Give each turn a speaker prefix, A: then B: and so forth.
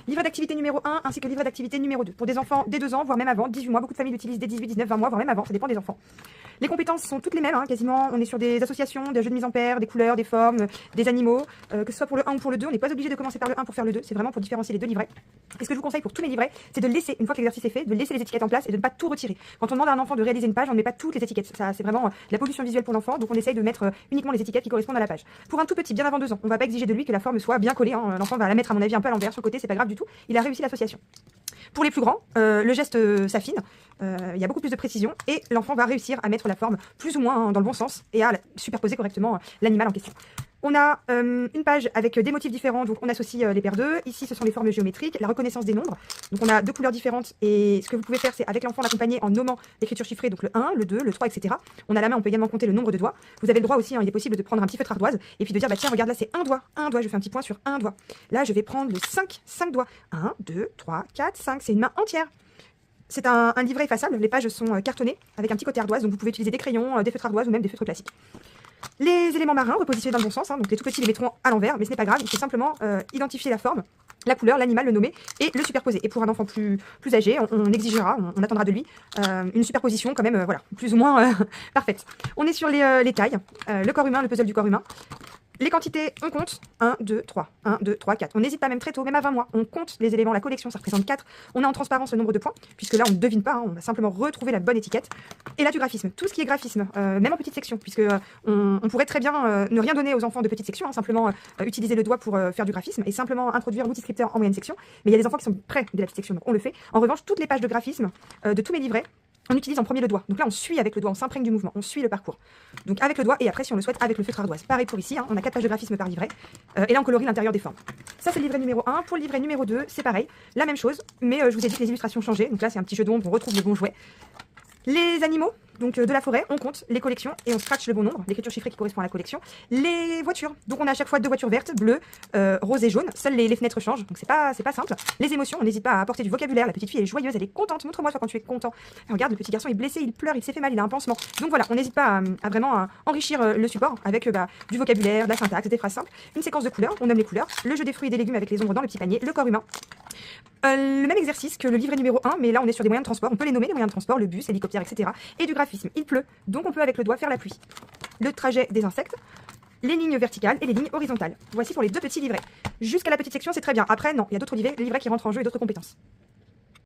A: Livret d'activité numéro 1 ainsi que livret d'activité numéro 2. Pour des enfants dès 2 ans, voire même avant, 18 mois, beaucoup de familles l'utilisent dès 18, 19, 20 mois, voire même avant, ça dépend des enfants. Les compétences sont toutes les mêmes, hein, quasiment. On est sur des associations, des jeux de mise en paire, des couleurs, des formes, des animaux. Que ce soit pour le 1 ou pour le 2, on n'est pas obligé de commencer par le 1 pour faire le 2. C'est vraiment pour différencier les deux livrets. Et ce que je vous conseille pour tous mes livrets, c'est de laisser, une fois que l'exercice est fait, de laisser les étiquettes en place et de ne pas tout retirer. Quand on demande à un enfant de réaliser une page, on ne met pas toutes les étiquettes. Ça, c'est vraiment de la pollution visuelle pour l'enfant, donc on essaye de mettre uniquement les étiquettes qui correspondent à la page. Pour un tout petit, bien avant 2 ans, on va pas exiger de lui que la forme soit bien collée, hein. L'enfant va la mettre à mon avis un peu à l'envers sur le côté, c'est pas grave du tout. Il a réussi l'association. Pour les plus grands, le geste s'affine, il y a beaucoup plus de précision et l'enfant va réussir à mettre la forme plus ou moins, hein, dans le bon sens et à superposer correctement l'animal en question. On a une page avec des motifs différents, donc on associe les paires d'œufs. Ici, ce sont les formes géométriques, la reconnaissance des nombres. Donc on a 2 couleurs différentes et ce que vous pouvez faire, c'est avec l'enfant l'accompagner en nommant l'écriture chiffrée, donc le 1, le 2, le 3, etc. On a la main, on peut également compter le nombre de doigts. Vous avez le droit aussi, hein, il est possible de prendre un petit feutre ardoise et puis de dire, bah tiens, regarde là, c'est un doigt, je fais un petit point sur un doigt. Là, je vais prendre le 5 doigts. 1, 2, 3, 4, 5, c'est une main entière. C'est un livret effaçable, les pages sont cartonnées avec un petit côté ardoise, donc vous pouvez utiliser des crayons, des feutres ardoises ou même des feutres classiques. Les éléments marins repositionnés dans le bon sens, hein, donc les tout petits les mettront à l'envers, mais ce n'est pas grave, il faut simplement identifier la forme, la couleur, l'animal, le nommer et le superposer. Et pour un enfant plus âgé, on exigera, on attendra de lui une superposition quand même, voilà, plus ou moins parfaite. On est sur les tailles, le corps humain, le puzzle du corps humain. Les quantités, on compte 1, 2, 3, 1, 2, 3, 4. On n'hésite pas même très tôt, même à 20 mois. On compte les éléments, la collection, ça représente 4. On a en transparence le nombre de points, puisque là, on ne devine pas, hein, on va simplement retrouver la bonne étiquette. Et là, du graphisme, tout ce qui est graphisme, même en petite section, puisque on pourrait très bien ne rien donner aux enfants de petite section, hein, simplement utiliser le doigt pour faire du graphisme et simplement introduire multiscripteur en moyenne section. Mais il y a des enfants qui sont près de la petite section, donc on le fait. En revanche, toutes les pages de graphisme de tous mes livrets, on utilise en premier le doigt. Donc là, on suit avec le doigt, on s'imprègne du mouvement, on suit le parcours. Donc avec le doigt et après, si on le souhaite, avec le feutre ardoise. Pareil pour ici, hein, on a 4 pages de graphisme par livret. Et là, on colorie l'intérieur des formes. Ça, c'est le livret numéro 1. Pour le livret numéro 2, c'est pareil, la même chose. Mais je vous ai dit que les illustrations changeaient. Donc là, c'est un petit jeu d'ombre, on retrouve le bon jouet. Les animaux, donc de la forêt, on compte les collections et on scratch le bon nombre, l'écriture chiffrée qui correspond à la collection. Les voitures, donc on a à chaque fois 2 voitures vertes, bleues, roses et jaunes. Seules les fenêtres changent, donc c'est pas simple. Les émotions, on n'hésite pas à apporter du vocabulaire. La petite fille elle est joyeuse, elle est contente. Montre-moi toi quand tu es content. Regarde, le petit garçon est blessé, il pleure, il s'est fait mal, il a un pansement. Donc voilà, on n'hésite pas à vraiment enrichir le support avec du vocabulaire, de la syntaxe, des phrases simples. Une séquence de couleurs, on nomme les couleurs. Le jeu des fruits et des légumes avec les ombres dans le petit panier, le corps humain. Le même exercice que le livret numéro 1, mais là on est sur des moyens de transport. On peut les nommer, les moyens de transport, le bus, l'hélicoptère, etc. Et du graphisme. Il pleut, donc on peut avec le doigt faire la pluie. Le trajet des insectes, les lignes verticales et les lignes horizontales. Voici pour les 2 petits livrets. Jusqu'à la petite section, c'est très bien. Après, non, il y a d'autres livrets qui rentrent en jeu et d'autres compétences.